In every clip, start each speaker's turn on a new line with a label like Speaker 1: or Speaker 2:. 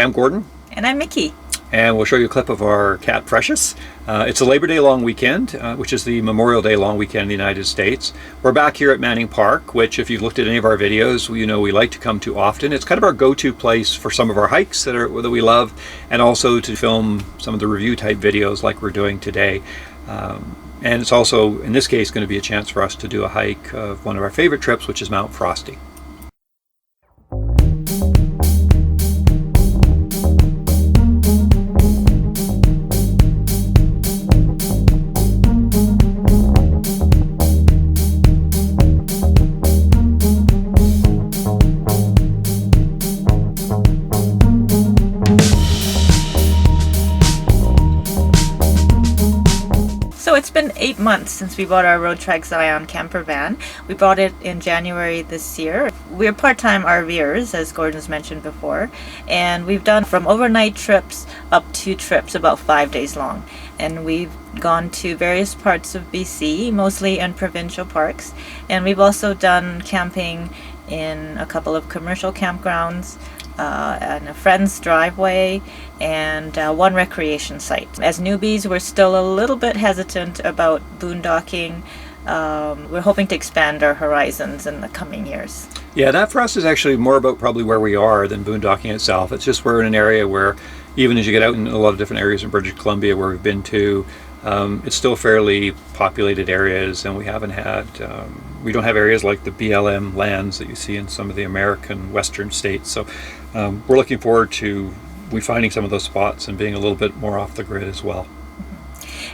Speaker 1: Hi, I'm Gordon.
Speaker 2: And I'm Mickey.
Speaker 1: And we'll show you a clip of our cat Precious. It's a Labor Day long weekend, which is the Memorial Day long weekend in the United States. We're back here at Manning Park, which if you've looked at any of our videos, you know we like to come to often. It's kind of our go-to place for some of our hikes that we love, and also to film some of the review type videos like we're doing today. And it's also, in this case, going to be a chance for us to do a hike of one of our favorite trips, which is Mount Frosty.
Speaker 2: So it's been 8 months since we bought our Roadtrek Zion campervan. We bought it in January this year. We're part-time RVers, as Gordon's mentioned before, and we've done from overnight trips up to trips about 5 days long. And we've gone to various parts of BC, mostly in provincial parks, and we've also done camping in a couple of commercial campgrounds, and a friend's driveway, and one recreation site. As newbies, we're still a little bit hesitant about boondocking. We're hoping to expand our horizons in the coming years.
Speaker 1: Yeah, that for us is actually more about probably where we are than boondocking itself. It's just we're in an area where, even as you get out in a lot of different areas in British Columbia where we've been to, it's still fairly populated areas, and we haven't had, we don't have areas like the BLM lands that you see in some of the American Western states. So we're looking forward to finding some of those spots and being a little bit more off the grid as well.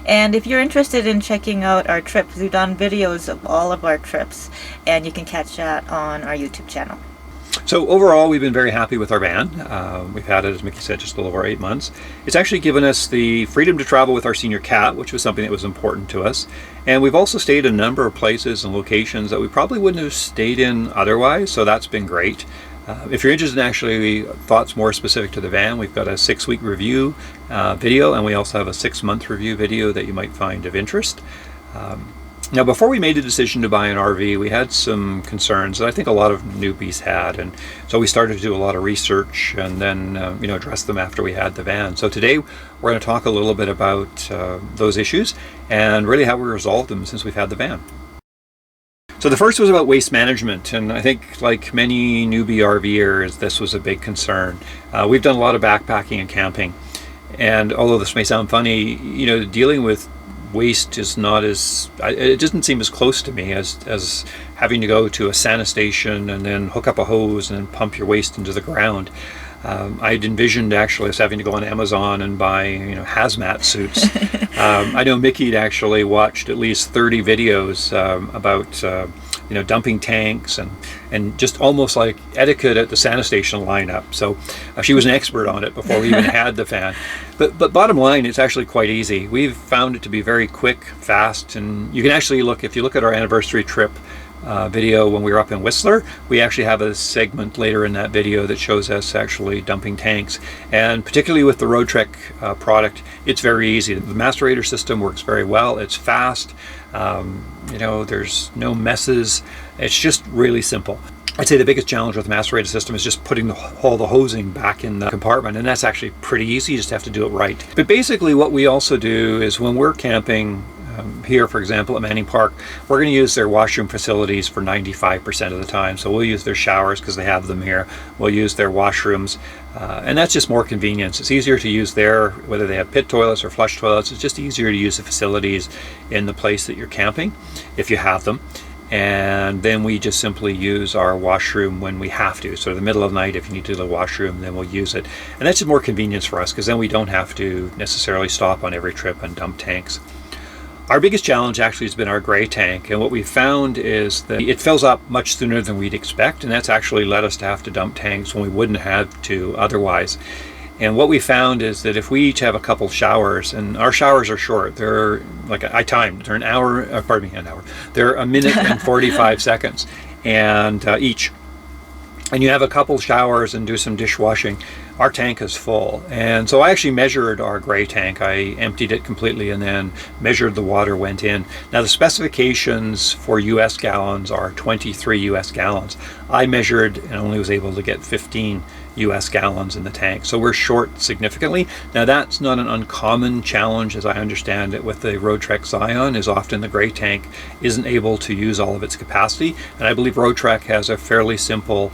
Speaker 2: And if you're interested in checking out our trips, we've done videos of all of our trips, and you can catch that on our YouTube channel.
Speaker 1: So overall, we've been very happy with our van. We've had it, as Mickey said, just a little over 8 months. It's actually given us the freedom to travel with our senior cat, which was something that was important to us. And we've also stayed in a number of places and locations that we probably wouldn't have stayed in otherwise, so that's been great. If you're interested in actually thoughts more specific to the van, we've got a 6-week review video, and we also have a 6-month review video that you might find of interest. Now, before we made the decision to buy an RV, we had some concerns that I think a lot of newbies had, and so we started to do a lot of research and then address them after we had the van. So today we're going to talk a little bit about those issues and really how we resolved them since we've had the van. So the first was about waste management, and I think like many newbie RVers, this was a big concern. We've done a lot of backpacking and camping, and although this may sound funny, dealing with waste is not as, it doesn't seem as close to me as having to go to a sanitation and then hook up a hose and then pump your waste into the ground. I'd envisioned actually us having to go on Amazon and buy hazmat suits. I know Mickey'd actually watched at least 30 videos about dumping tanks and just almost like etiquette at the sanitation lineup. So she was an expert on it before we even had the van. But bottom line, it's actually quite easy. We've found it to be very quick, fast, and you can actually if you look at our anniversary trip video when we were up in Whistler, we actually have a segment later in that video that shows us actually dumping tanks. And particularly with the Roadtrek product, it's very easy. The macerator system works very well. It's fast. There's no messes. It's just really simple. I'd say the biggest challenge with the macerator system is just putting all the hosing back in the compartment, and that's actually pretty easy. You just have to do it right. But basically what we also do is when we're camping here, for example, at Manning Park, we're going to use their washroom facilities for 95% of the time. So we'll use their showers because they have them here. We'll use their washrooms, and that's just more convenience. It's easier to use whether they have pit toilets or flush toilets. It's just easier to use the facilities in the place that you're camping, if you have them. And then we just simply use our washroom when we have to. So in the middle of the night, if you need to do the washroom, then we'll use it. And that's just more convenience for us because then we don't have to necessarily stop on every trip and dump tanks. Our biggest challenge actually has been our gray tank, and what we found is that it fills up much sooner than we'd expect, and that's actually led us to have to dump tanks when we wouldn't have to otherwise. And what we found is that if we each have a couple showers, and our showers are short, they're like I timed, they're an hour. They're a minute and 45 seconds, and each. And you have a couple showers and do some dishwashing, our tank is full. And so I actually measured our gray tank. I emptied it completely and then measured the water went in. Now the specifications for US gallons are 23 US gallons. I measured and only was able to get 15 US gallons in the tank. So we're short significantly. Now that's not an uncommon challenge, as I understand it, with the Roadtrek Zion, is often the gray tank isn't able to use all of its capacity. And I believe Roadtrek has a fairly simple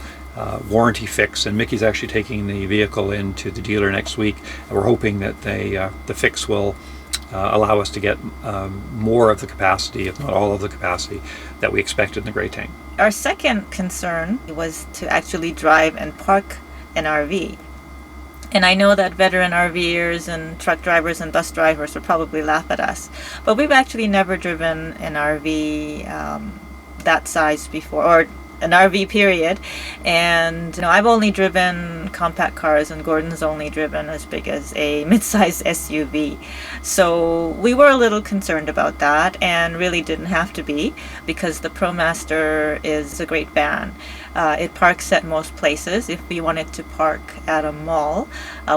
Speaker 1: warranty fix, and Mickey's actually taking the vehicle into the dealer next week, and we're hoping that the fix will allow us to get more of the capacity, if not all of the capacity, that we expected in the gray tank.
Speaker 2: Our second concern was to actually drive and park an RV. And I know that veteran RVers and truck drivers and bus drivers would probably laugh at us, but we've actually never driven an RV that size before, or an RV period. And I've only driven compact cars, and Gordon's only driven as big as a mid-sized SUV. So we were a little concerned about that, and really didn't have to be, because the ProMaster is a great van. It parks at most places. If we wanted to park at a mall,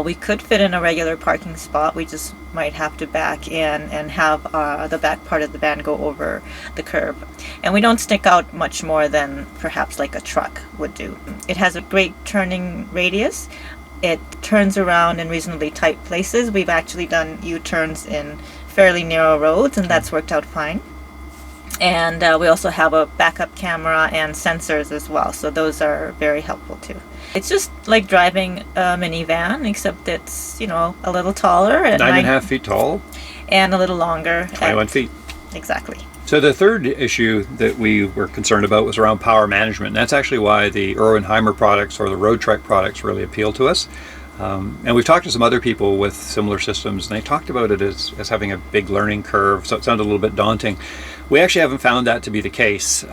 Speaker 2: we could fit in a regular parking spot. We just might have to back in and have the back part of the van go over the curb. And we don't stick out much more than perhaps like a truck would do. It has a great turning radius. It turns around in reasonably tight places. We've actually done U-turns in fairly narrow roads, and that's worked out fine. And we also have a backup camera and sensors as well, so those are very helpful too. It's just like driving a minivan, except it's, a little taller.
Speaker 1: 9.5 feet tall.
Speaker 2: And a little longer.
Speaker 1: 21 feet.
Speaker 2: Exactly.
Speaker 1: So the third issue that we were concerned about was around power management. And that's actually why the Irwin-Heimer products, or the Roadtrek products, really appeal to us. And we've talked to some other people with similar systems, and they talked about it as having a big learning curve, so it sounded a little bit daunting. We actually haven't found that to be the case. We've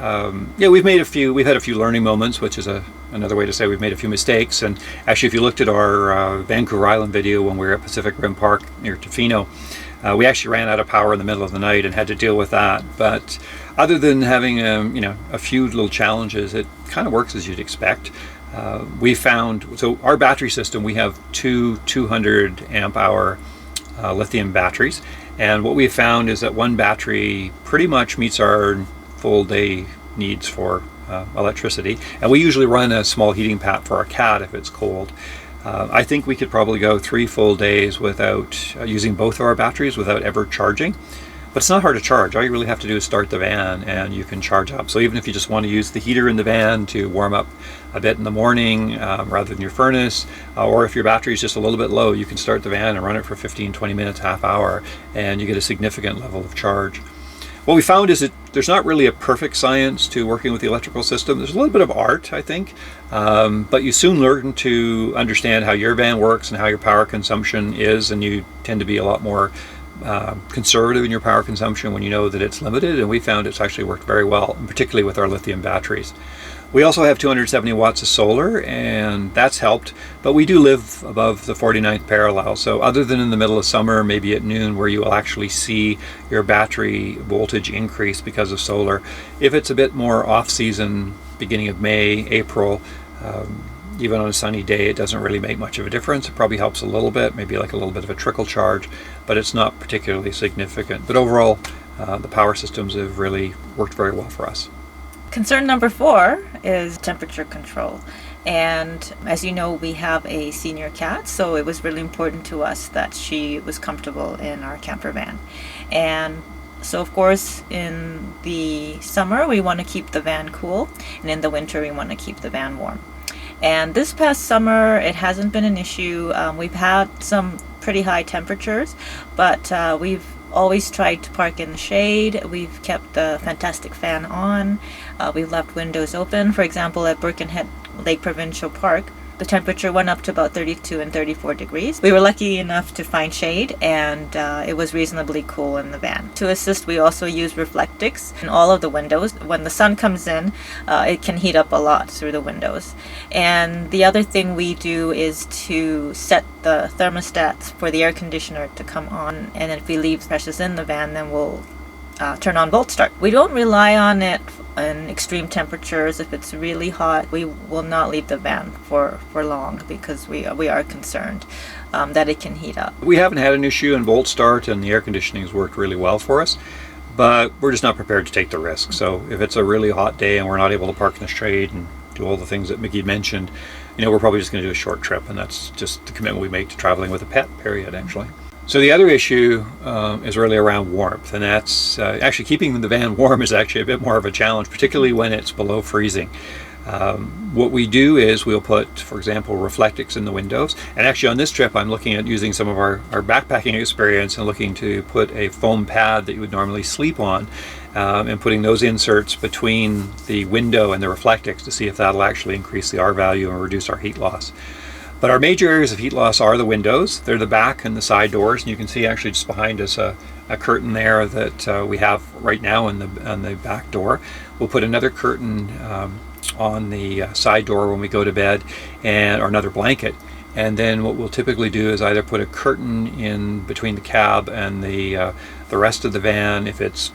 Speaker 1: had a few learning moments, which is another way to say we've made a few mistakes. And actually, if you looked at our Vancouver Island video when we were at Pacific Rim Park near Tofino, we actually ran out of power in the middle of the night and had to deal with that. But other than having a few little challenges, it kind of works as you'd expect. We found, so our battery system, we have two 200 amp hour lithium batteries, and what we found is that one battery pretty much meets our full day needs for electricity, and we usually run a small heating pad for our cat if it's cold. I think we could probably go 3 full days without using both of our batteries without ever charging. But it's not hard to charge. All you really have to do is start the van and you can charge up. So even if you just want to use the heater in the van to warm up a bit in the morning rather than your furnace, or if your battery is just a little bit low, you can start the van and run it for 15-20 minutes, half hour, and you get a significant level of charge. What we found is that there's not really a perfect science to working with the electrical system. There's a little bit of art, I think, but you soon learn to understand how your van works and how your power consumption is, and you tend to be a lot more conservative in your power consumption when you know that it's limited, and we found it's actually worked very well, and particularly with our lithium batteries. We also have 270 watts of solar, and that's helped, but we do live above the 49th parallel, so other than in the middle of summer, maybe at noon, where you will actually see your battery voltage increase because of solar, if it's a bit more off-season, beginning of May, April, even on a sunny day, it doesn't really make much of a difference. It probably helps a little bit, maybe like a little bit of a trickle charge, but it's not particularly significant. But overall, the power systems have really worked very well for us.
Speaker 2: Concern number 4 is temperature control. And as you know, we have a senior cat, so it was really important to us that she was comfortable in our camper van. And so of course, in the summer, we want to keep the van cool, and in the winter, we want to keep the van warm. And this past summer, it hasn't been an issue. We've had some pretty high temperatures, but we've always tried to park in the shade. We've kept the fantastic fan on. We've left windows open. For example, at Birkenhead Lake Provincial Park, the temperature went up to about 32 and 34 degrees. We were lucky enough to find shade, and it was reasonably cool in the van. To assist, we also use reflectix in all of the windows. When the sun comes in, it can heat up a lot through the windows. And the other thing we do is to set the thermostats for the air conditioner to come on, and if we leave pressures in the van, then we'll turn on volt start. We don't rely on it in extreme temperatures. If it's really hot, we will not leave the van for long, because we are concerned that it can heat up.
Speaker 1: We haven't had an issue in volt start, and the air conditioning has worked really well for us, but we're just not prepared to take the risk. So if it's a really hot day and we're not able to park in the shade and do all the things that Mickey mentioned, we're probably just going to do a short trip, and that's just the commitment we make to traveling with a pet, period, actually. So the other issue is really around warmth, and that's actually keeping the van warm is actually a bit more of a challenge, particularly when it's below freezing. What we do is we'll put, for example, Reflectix in the windows. And actually on this trip, I'm looking at using some of our backpacking experience and looking to put a foam pad that you would normally sleep on and putting those inserts between the window and the Reflectix to see if that'll actually increase the R value and reduce our heat loss. But our major areas of heat loss are the windows. They're the back and the side doors. And you can see actually just behind us a curtain there that we have right now on the back door. We'll put another curtain on the side door when we go to bed, or another blanket. And then what we'll typically do is either put a curtain in between the cab and the rest of the van if it's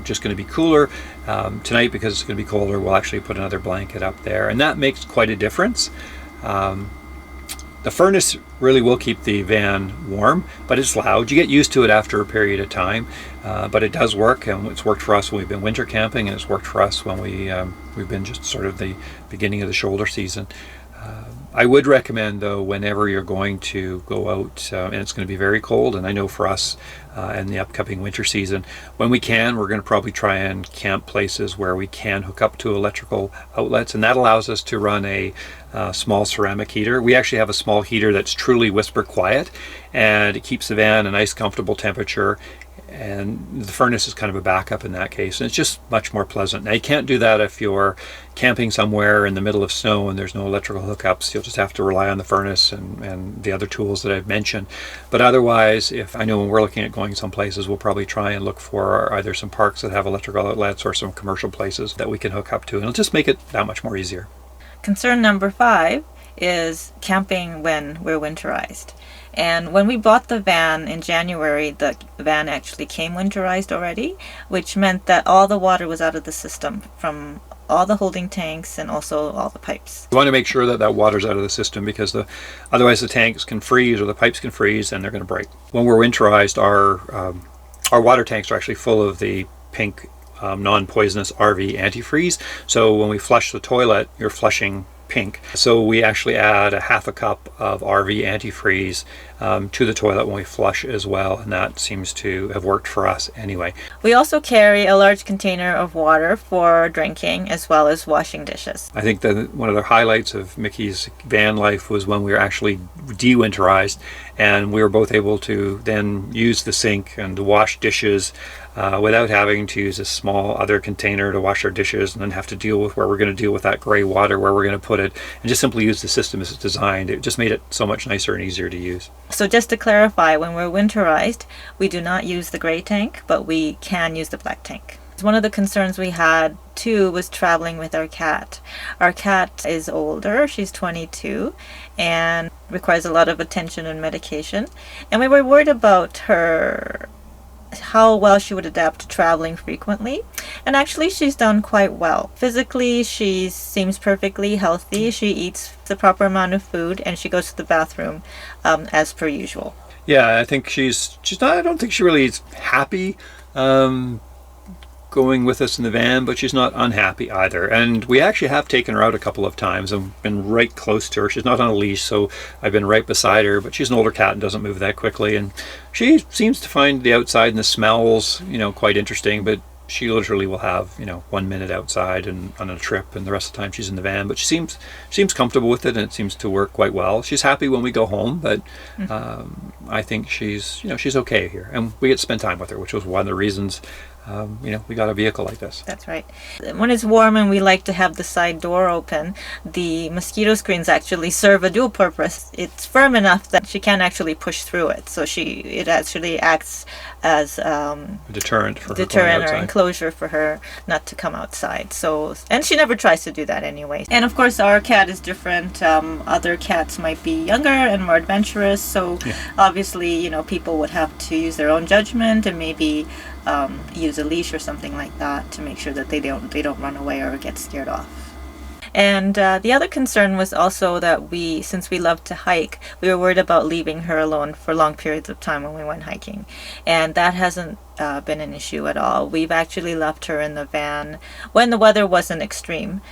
Speaker 1: just going to be cooler. Tonight, because it's going to be colder, we'll actually put another blanket up there, and that makes quite a difference. The furnace really will keep the van warm, but it's loud. You get used to it after a period of time, but it does work, and it's worked for us when we've been winter camping, and it's worked for us when we've been just sort of the beginning of the shoulder season. I would recommend, though, whenever you're going to go out, and it's going to be very cold, and I know for us in the upcoming winter season, when we can, we're going to probably try and camp places where we can hook up to electrical outlets, and that allows us to run a small ceramic heater. We actually have a small heater that's truly whisper quiet, and it keeps the van a nice comfortable temperature, and the furnace is kind of a backup in that case, and it's just much more pleasant. Now, you can't do that if you're camping somewhere in the middle of snow and there's no electrical hookups. You'll just have to rely on the furnace and the other tools that I've mentioned. But otherwise, if I know when we're looking at going some places, we'll probably try and look for either some parks that have electrical outlets or some commercial places that we can hook up to, and it'll just make it that much more easier.
Speaker 2: Concern number 5 is camping when we're winterized. And when we bought the van in January, the van actually came winterized already, which meant that all the water was out of the system from all the holding tanks and also all the pipes.
Speaker 1: We want to make sure that that water's out of the system, because otherwise the tanks can freeze or the pipes can freeze and they're going to break. When we're winterized, our water tanks are actually full of the pink non-poisonous RV antifreeze. So when we flush the toilet, you're flushing pink. So we actually add a half a cup of RV antifreeze to the toilet when we flush as well, and that seems to have worked for us anyway.
Speaker 2: We also carry a large container of water for drinking as well as washing dishes.
Speaker 1: I think that one of the highlights of Mickey's van life was when we were actually de-winterized, and we were both able to then use the sink and to wash dishes without having to use a small other container to wash our dishes and then have to deal with where we're going to deal with that gray water, where we're going to put it, and just simply use the system as it's designed. It just made it so much nicer and easier to use.
Speaker 2: So just to clarify, when we're winterized, we do not use the gray tank, but we can use the black tank. One of the concerns we had too was traveling with our cat. Our cat is older, she's 22, and requires a lot of attention and medication. And we were worried about how well she would adapt to traveling frequently. And actually she's done quite well. Physically, she seems perfectly healthy. She eats the proper amount of food, and she goes to the bathroom as per usual.
Speaker 1: Yeah, I think she's not, I don't think she really is happy going with us in the van, but she's not unhappy either. And we actually have taken her out a couple of times and been right close to her. She's not on a leash, so I've been right beside her, but she's an older cat and doesn't move that quickly, and she seems to find the outside and the smells quite interesting. But she literally will have 1 minute outside and on a trip, and the rest of the time she's in the van. But she seems comfortable with it, and it seems to work quite well. She's happy when we go home, but I think she's okay here, and we get to spend time with her, which was one of the reasons we got a vehicle like this.
Speaker 2: That's right. When it's warm and we like to have the side door open, the mosquito screens actually serve a dual purpose. It's firm enough that she can't actually push through it, so it actually acts as a deterrent or enclosure for her not to come outside. So, and she never tries to do that anyway. And of course, our cat is different. Other cats might be younger and more adventurous, so obviously, people would have to use their own judgment and maybe use a leash or something like that to make sure that they don't run away or get scared off. And the other concern was also that since we love to hike, we were worried about leaving her alone for long periods of time when we went hiking. And that hasn't been an issue at all. We've actually left her in the van when the weather wasn't extreme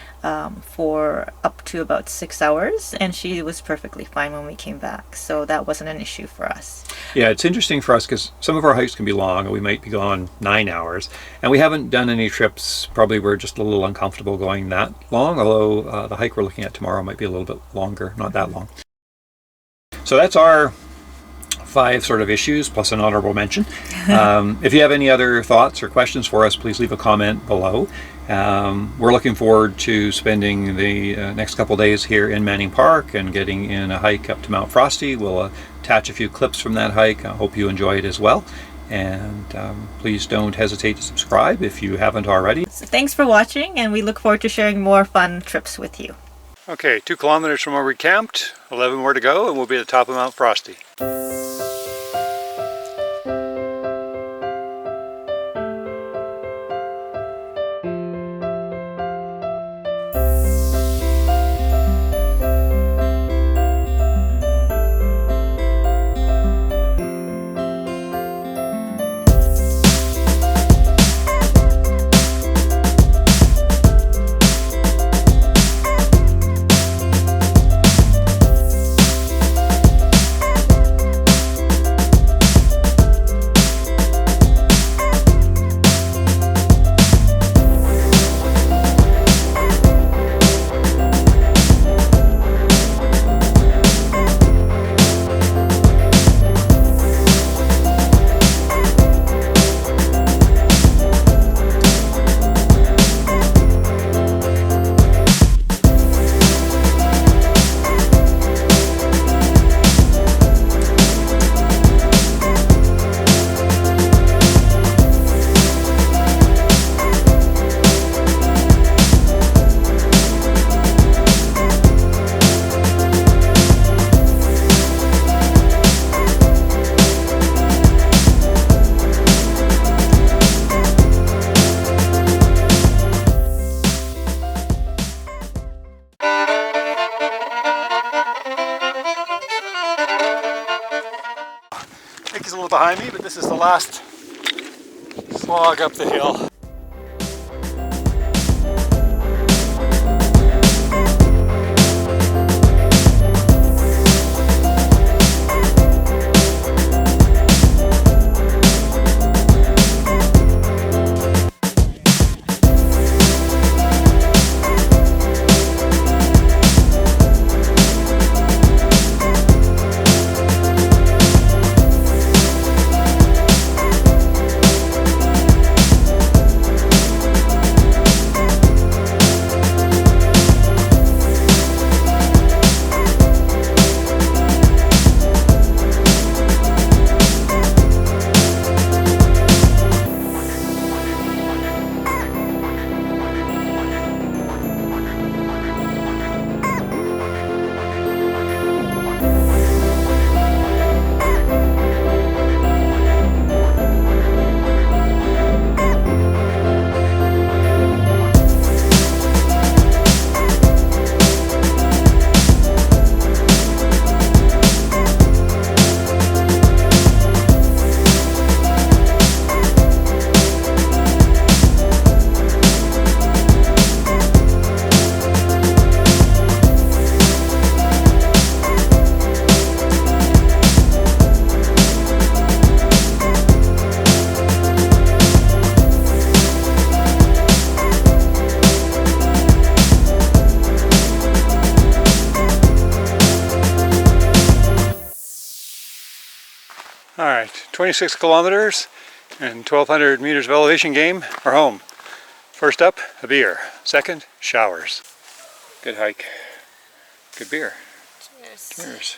Speaker 2: for up to about 6 hours, and she was perfectly fine when we came back. So that wasn't an issue for us.
Speaker 1: Yeah, it's interesting for us because some of our hikes can be long, and we might be gone 9 hours. And we haven't done any trips, probably we're just a little uncomfortable going that long, although the hike we're looking at tomorrow might be a little bit longer, not that long. So that's our 5 sort of issues plus an honorable mention. If you have any other thoughts or questions for us, please leave a comment below. We're looking forward to spending the next couple days here in Manning Park and getting in a hike up to Mount Frosty. We'll attach a few clips from that hike. I hope you enjoy it as well. And please don't hesitate to subscribe if you haven't already.
Speaker 2: So thanks for watching, and we look forward to sharing more fun trips with you.
Speaker 1: Okay, 2 kilometers from where we camped, 11 more to go, and we'll be at the top of Mount Frosty. Mickey's a little behind me, but this is the last slog up the hill. All right, 26 kilometers and 1,200 meters of elevation gain are home. First up, a beer. Second, showers. Good hike. Good beer.
Speaker 2: Cheers.
Speaker 1: Cheers.